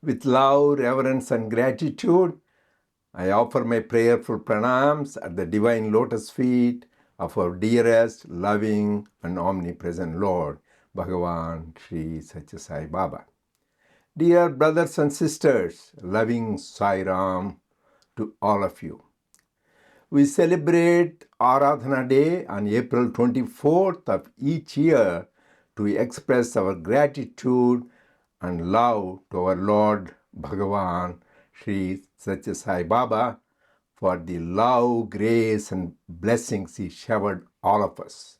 With love, reverence and gratitude, I offer my prayerful pranams at the divine lotus feet of our dearest, loving and omnipresent Lord, Bhagawan Sri Sathya Sai Baba. Dear brothers and sisters, loving Sai Ram to all of you. We celebrate Aradhana Day on April 24th of each year to express our gratitude and love to our Lord Bhagawan Sri Sathya Sai Baba for the love, grace and blessings he showered all of us.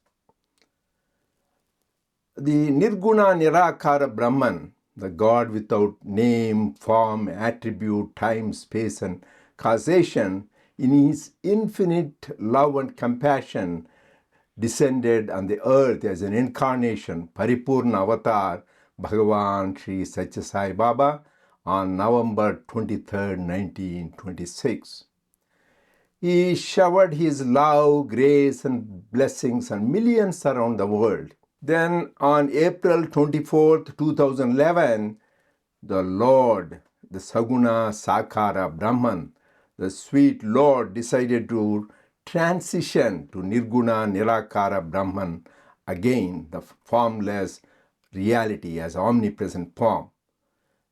The Nirguna Nirakara Brahman, the God without name, form, attribute, time, space and causation, in his infinite love and compassion, descended on the earth as an incarnation, Paripurna Avatar, Bhagavan Sri Sathya Sai Baba, on November 23, 1926. He showered his love, grace and blessings on millions around the world. Then on April 24th, 2011, the Lord, the Saguna Sakara Brahman, the sweet Lord decided to transition to Nirguna Nirakara Brahman, again the formless reality as omnipresent form.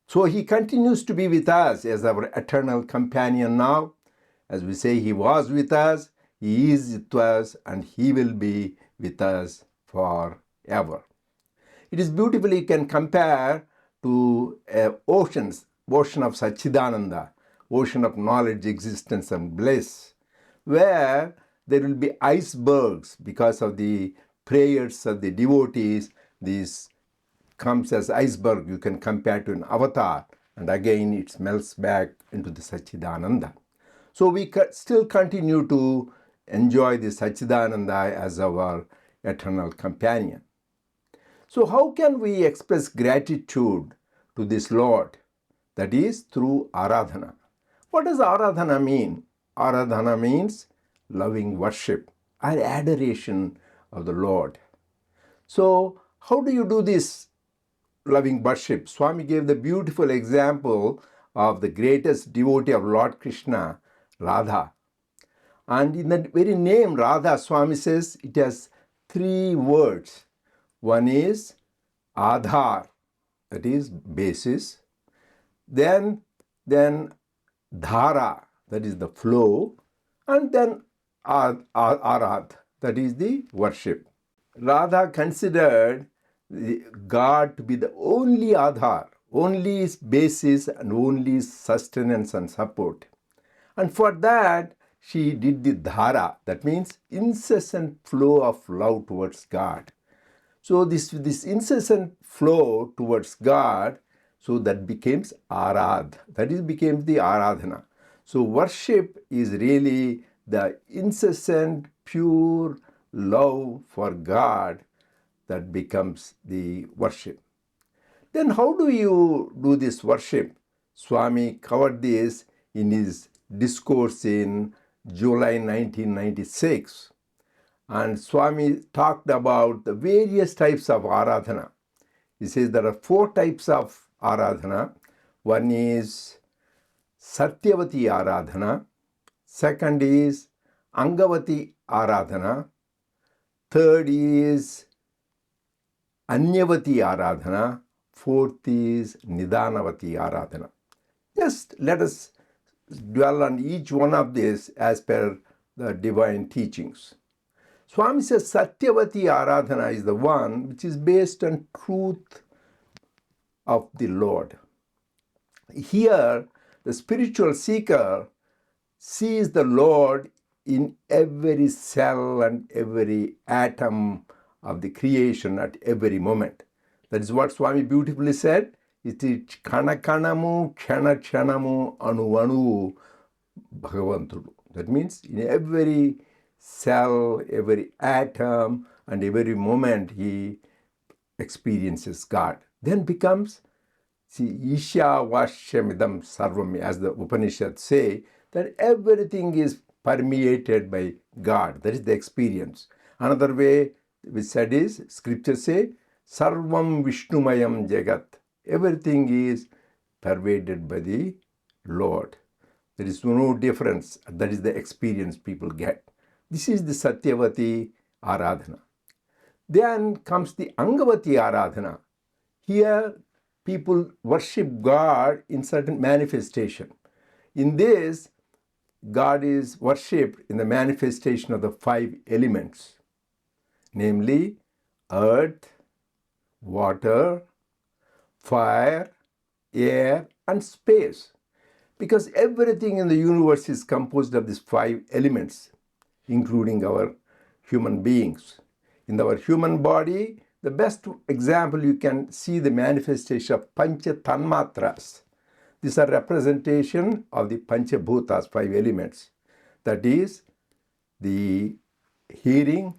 So he continues to be with us as our eternal companion now. As we say, he was with us, he is with us, and he will be with us forever. It is beautifully you can compare to ocean of Satchidananda, ocean of knowledge, existence and bliss, where there will be icebergs because of the prayers of the devotees. This comes as iceberg, you can compare to an avatar, and again it melts back into the Satchidananda. So we still continue to enjoy the Satchidananda as our eternal companion. So how can we express gratitude to this Lord? That is through Aradhana. What does Aradhana mean? Aradhana means loving worship or adoration of the Lord. So how do you do this loving worship? Swami gave the beautiful example of the greatest devotee of Lord Krishna, Radha. And in the very name Radha, Swami says it has three words. One is Adhar, that is basis. Then Dhara, that is the flow. And then Arad, that is the worship. Radha considered God to be the only Adhar, only basis and only sustenance and support. And for that, she did the dhara, that means incessant flow of love towards God. So this incessant flow towards God, so that becomes arad, became the aradhana. So worship is really the incessant, pure love for God that becomes the worship. Then how do you do this worship? Swami covered this in his discourse in July 1996. And Swami talked about the various types of Aradhana. He says there are 4 types of Aradhana. One is Satyavati Aradhana. Second is Angavati Aradhana. Third is Anyavati Aradhana. Fourth is Nidanavati Aradhana. Just let us dwell on each one of these as per the divine teachings. Swami says Satyavati Aradhana is the one which is based on truth of the Lord. Here, the spiritual seeker sees the Lord in every cell and every atom of the creation at every moment. That is what Swami beautifully said. It is Kana Kanamu, Kshana Kshanamu, Anu Anu Bhagavantudu. That means in every cell, every atom, and every moment he experiences God. Then becomes, Isha Vashyamidam Sarvam, as the Upanishads say, that everything is permeated by God. That is the experience. Another way we said is, scriptures say, Sarvam Vishnumayam Jagat. Everything is pervaded by the Lord. There is no difference. That is the experience people get. This is the Satyavati Aradhana. Then comes the Angavati Aradhana. Here, people worship God in certain manifestation. In this, God is worshipped in the manifestation of the 5 elements, namely earth, water, fire, air, and space. Because everything in the universe is composed of these 5 elements, including our human beings. In our human body, the best example you can see the manifestation of Pancha Tanmatras. These are representation of the Pancha Bhutas, 5 elements. That is the hearing,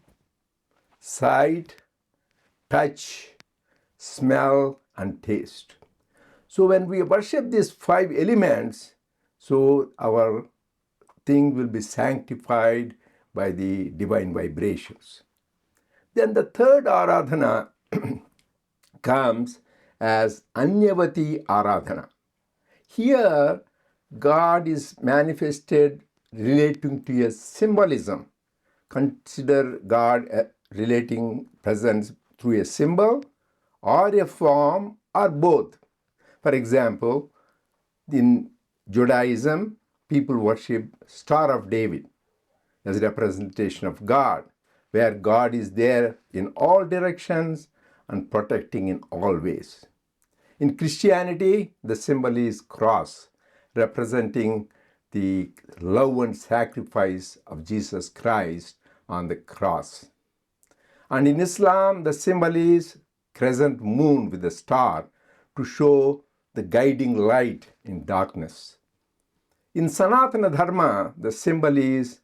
sight, touch, smell, and taste. So when we worship these 5 elements, so our thing will be sanctified by the divine vibrations. Then the third Aradhana comes as Anyavati Aradhana. Here, God is manifested relating to a symbolism. Consider God relating presence through a symbol or a form or both. For example, in Judaism, people worship Star of David as a representation of God, where God is there in all directions and protecting in all ways. In Christianity, the symbol is cross, representing the love and sacrifice of Jesus Christ on the cross. And in Islam, the symbol is crescent moon with a star to show the guiding light in darkness. In Sanatana Dharma, the symbol is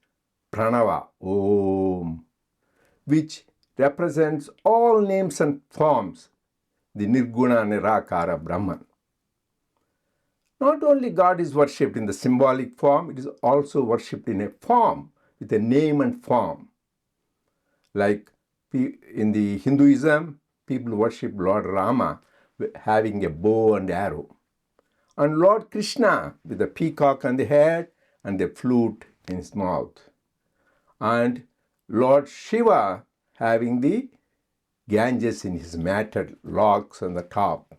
Pranava, Om, which represents all names and forms, the Nirguna Nirakara Brahman. Not only God is worshipped in the symbolic form, it is also worshipped in a form, with a name and form. Like in the Hinduism, people worship Lord Rama having a bow and arrow, and Lord Krishna with a peacock on the head and the flute in his mouth, and Lord Shiva having the Ganges in his matted locks on the top,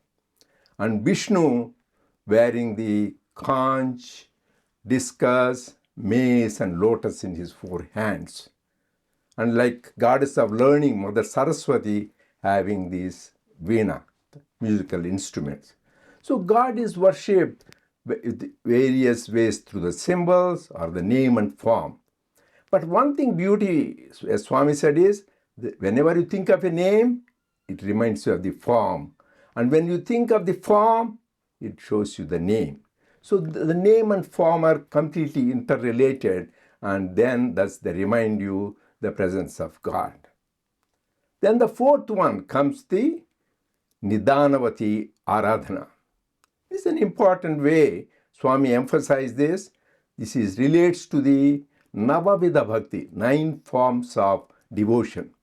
and Vishnu wearing the conch, discus, mace, and lotus in his 4 hands. And like goddess of learning, Mother Saraswati having these veena, musical instruments. So God is worshipped in various ways through the symbols or the name and form. But one thing beauty, as Swami said, is whenever you think of a name, it reminds you of the form. And when you think of the form, it shows you the name. So the name and form are completely interrelated, and then thus they remind you the presence of God. Then the 4th one comes the Nidanavati Aradhana. This is an important way Swami emphasized this. This relates to the Navavidha Bhakti, 9 forms of devotion.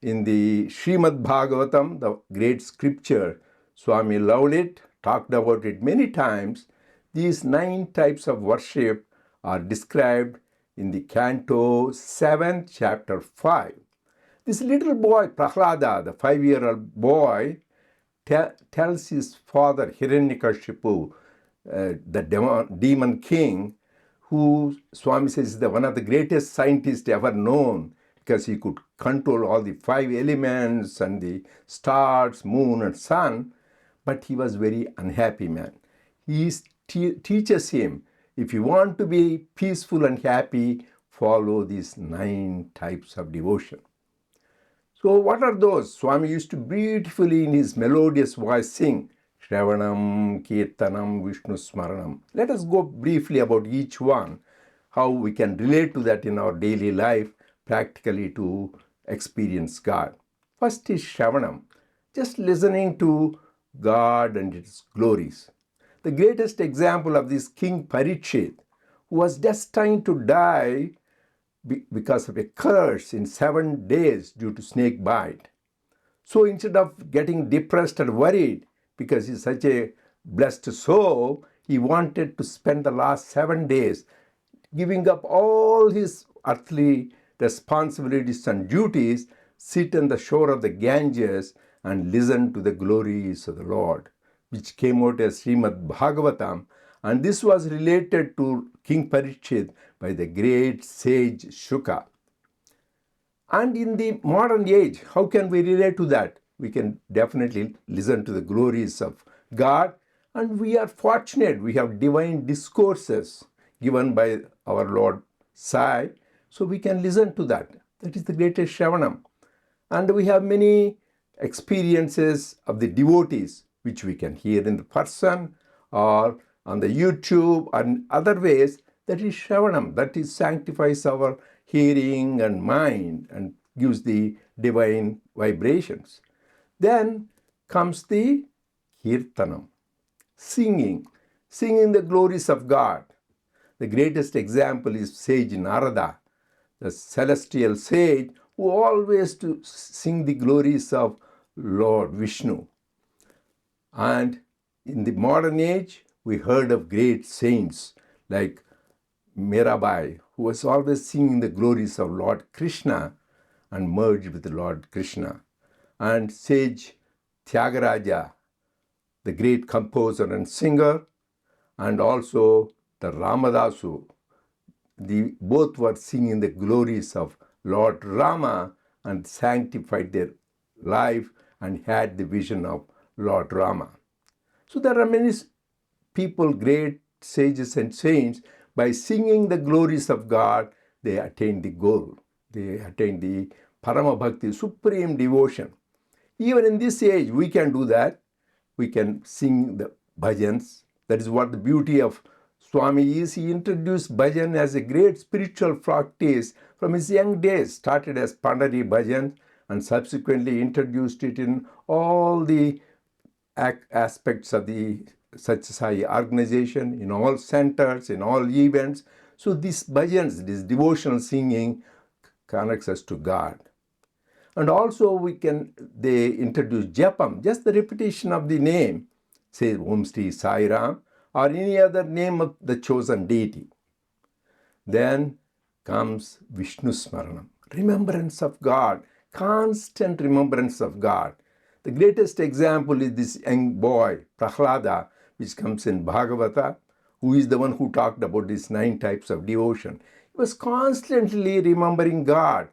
In the Srimad Bhagavatam, the great scripture, Swami loved it, talked about it many times. These 9 types of worship are described in the Canto 7, Chapter 5. This little boy, Prahlada, the 5-year-old boy, tells his father, Hiranyakashipu, the demon king, who Swami says is one of the greatest scientists ever known, because he could control all the 5 elements and the stars, moon, and sun. But he was very unhappy man. He teaches him, if you want to be peaceful and happy, follow these 9 types of devotion. So what are those? Swami used to beautifully in his melodious voice sing, Shravanam, Kirtanam, Vishnu Smaranam. Let us go briefly about each one, how we can relate to that in our daily life, practically to experience God. First is Shravanam, just listening to God and its glories. The greatest example of this King Parikshit, who was destined to die because of a curse in 7 days due to snake bite. So instead of getting depressed and worried because he's such a blessed so he wanted to spend the last 7 days giving up all his earthly responsibilities and duties, sit on the shore of the Ganges and listen to the glories of the Lord, which came out as Srimad Bhagavatam. And this was related to King Parikshit by the great sage Shuka. And in the modern age, how can we relate to that? We can definitely listen to the glories of God, and we are fortunate. We have divine discourses given by our Lord Sai, so we can listen to that. That is the greatest Shravanam. And we have many experiences of the devotees, which we can hear in the person or on the YouTube and other ways. That is Shravanam. That is sanctifies our hearing and mind and gives the divine vibrations. Then comes the Kirtanam, singing the glories of God. The greatest example is sage Narada, the celestial sage who always to sing the glories of Lord Vishnu. And in the modern age, we heard of great saints like Mirabai, who was always singing the glories of Lord Krishna and merged with Lord Krishna. And sage Tyagaraja, the great composer and singer, and also the Ramadasu, both were singing the glories of Lord Rama and sanctified their life and had the vision of Lord Rama. So there are many people, great sages and saints, by singing the glories of God, they attain the goal. They attain the Parama Bhakti, supreme devotion. Even in this age, we can do that. We can sing the bhajans. That is what the beauty of Swami is. He introduced bhajan as a great spiritual practice from his young days. Started as Pandari bhajan and subsequently introduced it in all the aspects of the Sathya Sai organization, in all centers, in all events. So these bhajans, this devotional singing connects us to God. And also they introduce japam, just the repetition of the name, say Om Sri Sai Ram or any other name of the chosen deity. Then comes Vishnu Smaranam, remembrance of God, constant remembrance of God. The greatest example is this young boy, Prahlada, which comes in Bhagavata, who is the one who talked about these 9 types of devotion. He was constantly remembering God.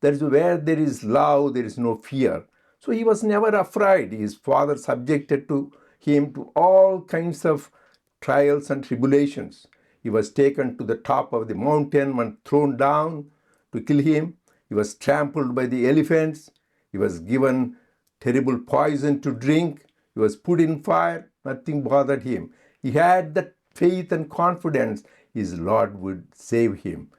That is where there is love, there is no fear. So he was never afraid. His father subjected to him to all kinds of trials and tribulations. He was taken to the top of the mountain and thrown down to kill him. He was trampled by the elephants. He was given terrible poison to drink. He was put in fire. Nothing bothered him. He had that faith and confidence his Lord would save him.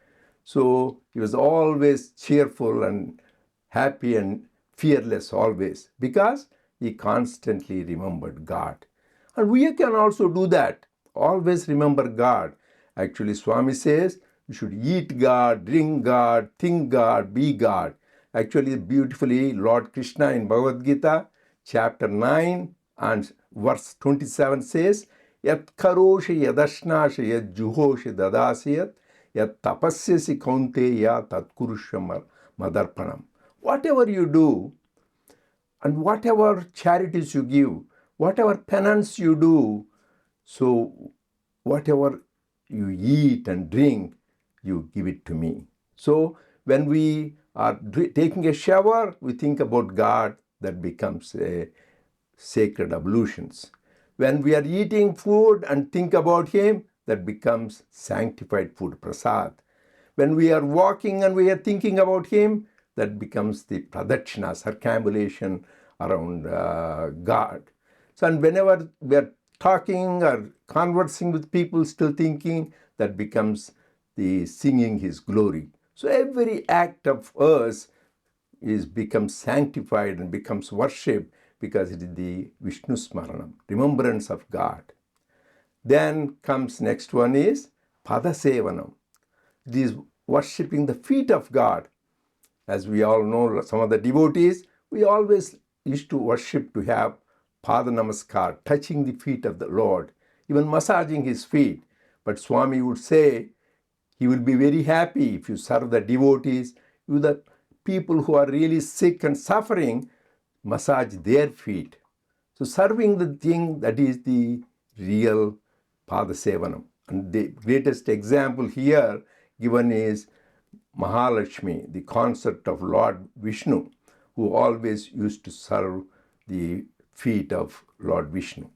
So he was always cheerful and happy and fearless always because he constantly remembered God. And we can also do that. Always remember God. Actually, Swami says you should eat God, drink God, think God, be God. Actually, beautifully, Lord Krishna in Bhagavad Gita, chapter 9 and verse 27 says, Yat karoshi yadashnasha yad juhoshi dadasiyat yat tapasyasi kaunteya tat kurusha madarpanam. Whatever you do and whatever charities you give, whatever penance you do, so whatever you eat and drink, you give it to me. So when we are taking a shower, we think about God, that becomes a sacred ablutions. When we are eating food and think about Him, that becomes sanctified food, prasad. When we are walking and we are thinking about Him, that becomes the pradakshina, circumambulation around God. So, and whenever we are talking or conversing with people, still thinking, that becomes the singing His glory. So every act of us becomes sanctified and becomes worship because it is the Vishnu Smaranam, remembrance of God. Then comes next one is Padasevanam. It is worshipping the feet of God. As we all know, some of the devotees, we always used to worship to have Pada Namaskar, touching the feet of the Lord, even massaging his feet. But Swami would say, he will be very happy if you serve the devotees, you the people who are really sick and suffering, massage their feet. So serving the thing that is the real Padasevanam. And the greatest example here given is Mahalakshmi, the consort of Lord Vishnu, who always used to serve the feet of Lord Vishnu.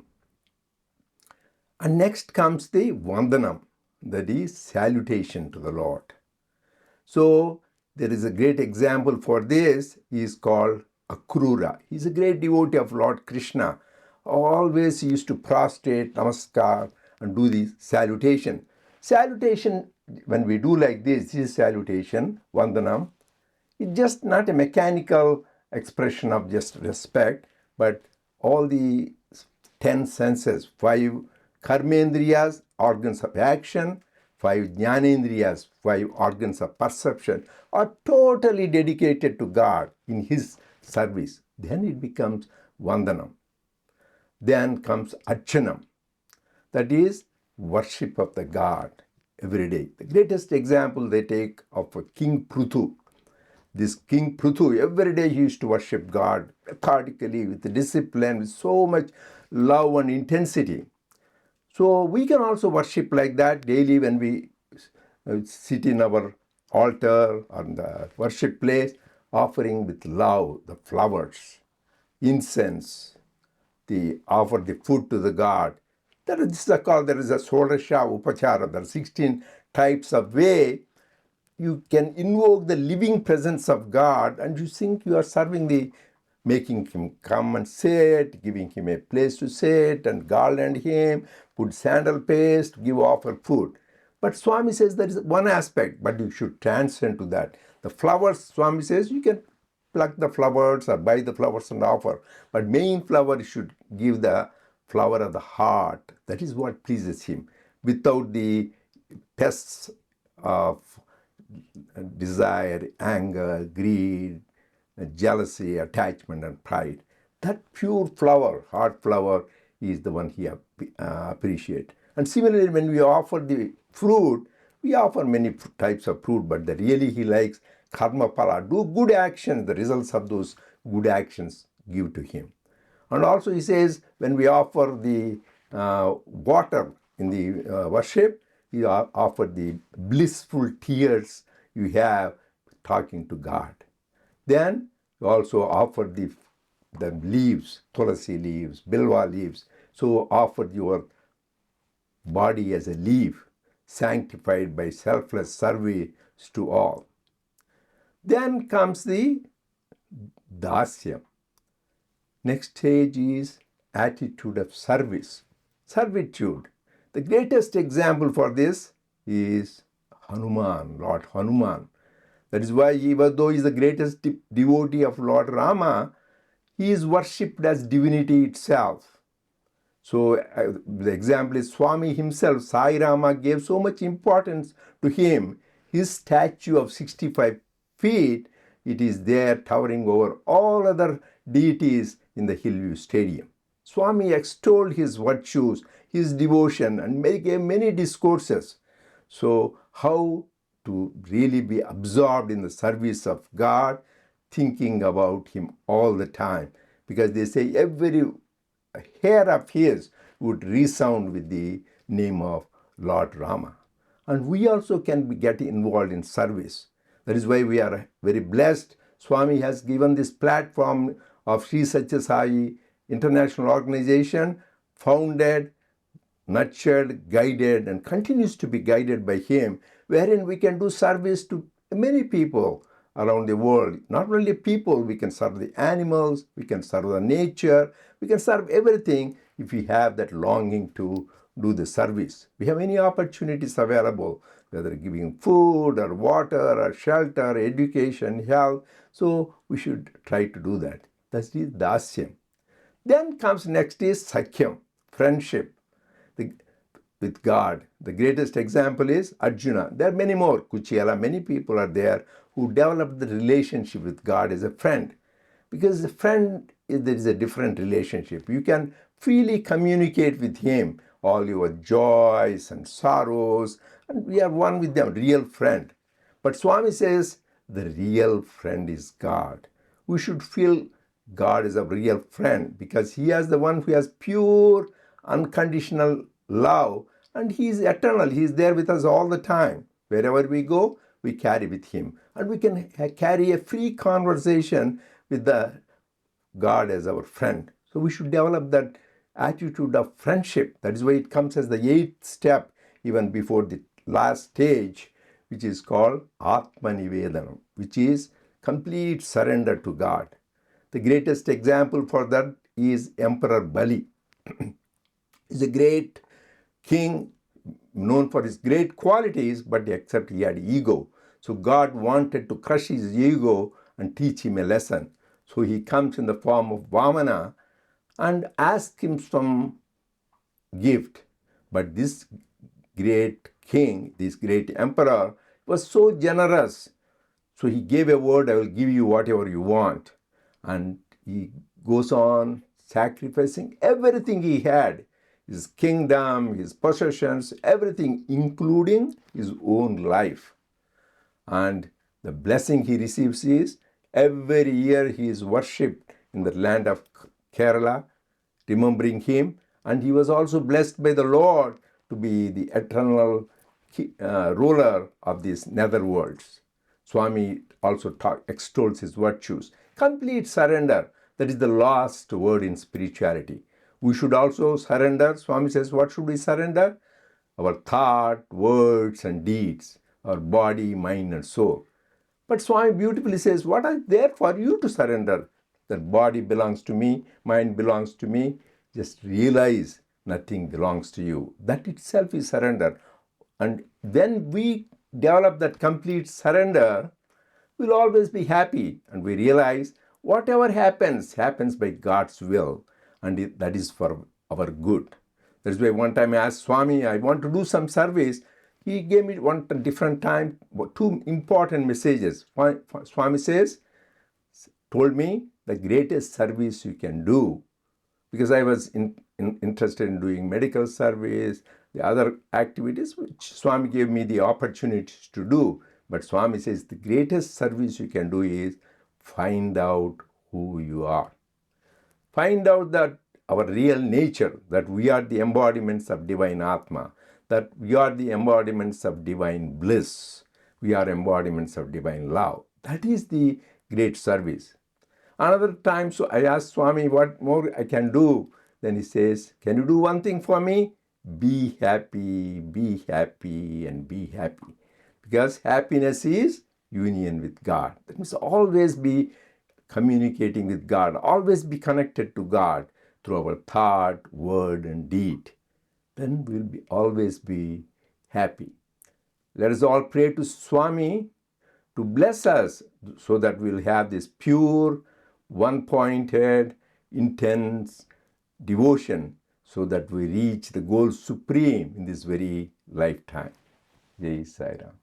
And next comes the Vandanam, that is salutation to the Lord. So there is a great example for this. He is called Akrura. He is a great devotee of Lord Krishna. Always he used to prostrate, namaskar, and do the salutation. Salutation, when we do like this is salutation, Vandanam. It's just not a mechanical expression of just respect, but all the 10 senses, 5 karmendriyas, organs of action, 5 jnanendriyas, 5 organs of perception, are totally dedicated to God in His service. Then it becomes Vandanam. Then comes Archanam, that is worship of the God every day. The greatest example they take of King Prithu. This King Prithu, every day he used to worship God methodically, with discipline, with so much love and intensity. So we can also worship like that daily when we sit in our altar or the worship place, offering with love the flowers, incense, offer the food to the God. This is called, there is a Sodasha Upachara, there are 16 types of way you can invoke the living presence of God, and you think you are serving making him come and sit, giving him a place to sit, and garland him, put sandal paste, give offer food. But Swami says there is one aspect, but you should transcend to that. The flowers, Swami says, you can pluck the flowers or buy the flowers and offer. But main flower, you should give the flower of the heart. That is what pleases him, without the pests of desire, anger, greed, jealousy, attachment, and pride. That pure flower, heart flower, is the one he appreciates. And similarly, when we offer the fruit, we offer many types of fruit, but really he likes karma pala. Do good actions, the results of those good actions give to him. And also he says, when we offer the water in the worship, you offer the blissful tears you have talking to God. Then you also offer the leaves, tulasi leaves, bilwa leaves. So offer your body as a leaf, sanctified by selfless service to all. Then comes the dasya. Next stage is attitude of service, servitude. The greatest example for this is Hanuman, Lord Hanuman. That is why, even though he is the greatest devotee of Lord Rama, he is worshipped as divinity itself. So the example is Swami himself, Sai Rama, gave so much importance to him. His statue of 65 feet, it is there towering over all other deities in the Hillview Stadium. Swami extolled his virtues, his devotion, and gave many discourses. So how to really be absorbed in the service of God, thinking about him all the time. Because they say every hair of his would resound with the name of Lord Rama. And we also can get involved in service. That is why we are very blessed. Swami has given this platform of Sri Sathya Sai International Organization, founded, nurtured, guided, and continues to be guided by him, wherein we can do service to many people around the world. Not only people, we can serve the animals, we can serve the nature, we can serve everything if we have that longing to do the service. We have many opportunities available, whether giving food or water or shelter, education, health. So we should try to do that. That is dasyam. Then comes next is sakhyam, friendship with God. The greatest example is Arjuna. There are many more. Kuchela, many people are there who develop the relationship with God as a friend. Because a friend there is a different relationship. You can freely communicate with him all your joys and sorrows, and we are one with them, real friend. But Swami says the real friend is God. We should feel God is a real friend because he is the one who has pure, unconditional love, and he is eternal. He is there with us all the time. Wherever we go, we carry with him. And we can carry a free conversation with the God as our friend. So we should develop that attitude of friendship. That is why it comes as the 8th step, even before the last stage, which is called Atma Nivedanam, which is complete surrender to God. The greatest example for that is Emperor Bali. He's a great king, known for his great qualities, but except he had ego. So God wanted to crush his ego and teach him a lesson. So he comes in the form of Vamana and asks him some gift. But this great king, this great emperor, was so generous. So he gave a word, I will give you whatever you want. And he goes on sacrificing everything he had, his kingdom, his possessions, everything, including his own life. And the blessing he receives is every year he is worshipped in the land of Kerala, remembering him. And he was also blessed by the Lord to be the eternal ruler of these nether worlds. Swami also extols his virtues. Complete surrender, that is the last word in spirituality. We should also surrender. Swami says, what should we surrender? Our thought, words, and deeds, our body, mind, and soul. But Swami beautifully says, what are there for you to surrender? That body belongs to me, mind belongs to me. Just realize nothing belongs to you. That itself is surrender. And when we develop that complete surrender, we'll always be happy. And we realize whatever happens, happens by God's will. And that is for our good. That's why one time I asked Swami, I want to do some service. He gave me one different time, 2 important messages. Swami told me the greatest service you can do, because I was interested in doing medical service, the other activities which Swami gave me the opportunities to do. But Swami says the greatest service you can do is find out who you are. Find out that our real nature, that we are the embodiments of divine Atma, that we are the embodiments of divine bliss, we are embodiments of divine love. That is the great service. Another time, so I asked Swami what more I can do. Then he says, can you do one thing for me? Be happy, and be happy. Because happiness is union with God. That means always be communicating with God, always be connected to God through our thought, word, and deed. Then we'll always be happy. Let us all pray to Swami to bless us so that we'll have this pure, one-pointed, intense devotion so that we reach the goal supreme in this very lifetime. Jai Sai Ram.